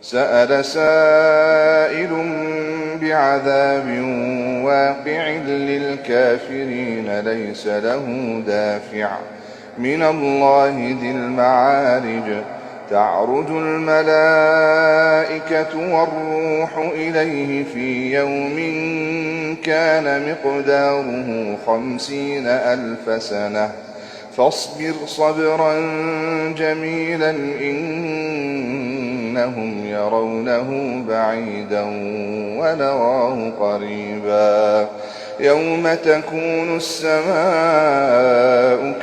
سأل سائل بعذاب واقع للكافرين ليس له دافع من الله ذي المعارج تعرج الملائكة والروح إليه في يوم كان مقداره 50,000 سنة فاصبر صبرا جميلا إنهم يرونه بعيدا ونراه قريبا يوم تكون السماء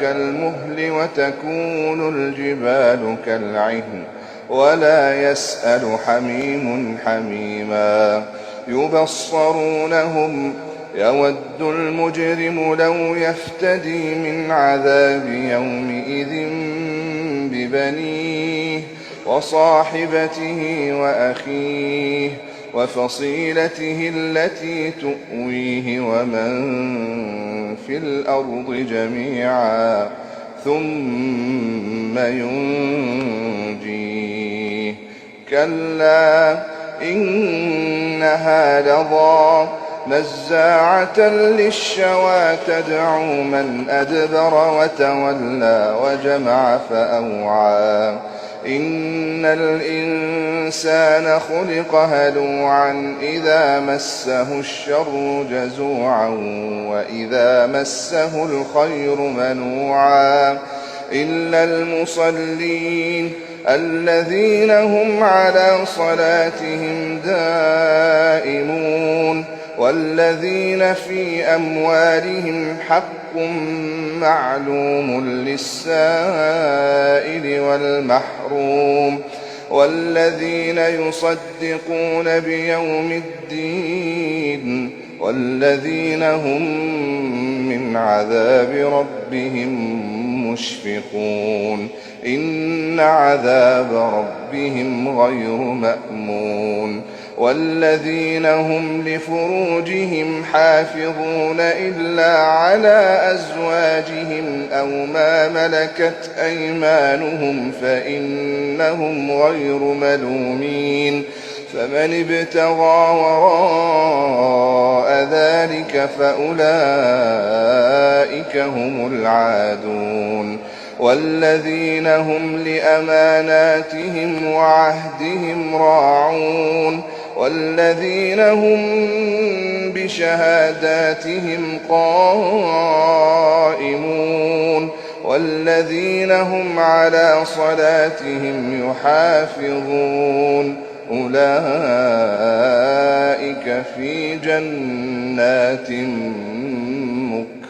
كالمهل وتكون الجبال كالعهن ولا يسأل حميم حميما يبصرونهم يود المجرم لو يفتدي من عذاب يومئذ ببنيه وصاحبته وأخيه وفصيلته التي تؤويه ومن في الأرض جميعا ثم ينجيه كلا إنها لظى نزاعة للشوى تدعو من أدبر وتولى وجمع فأوعى إن الإنسان خلق هلوعا إذا مسه الشر جزوعا وإذا مسه الخير منوعا إلا المصلين الذين هم على صلاتهم دائمون والذين في أموالهم حق معلوم للسائل والمحروم والذين يصدقون بيوم الدين والذين هم من عذاب ربهم مشفقون إن عذاب ربهم غير مأمون والذين هم لفروجهم حافظون إلا على أزواجهم أو ما ملكت أيمانهم فإنهم غير ملومين فمن ابتغى وراء ذلك فأولئك هم العادون والذين هم لأماناتهم وعهدهم راعون والذين هم بشهاداتهم قائمون والذين هم على صلاتهم يحافظون أولئك في جنات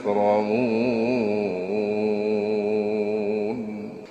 مكرمون.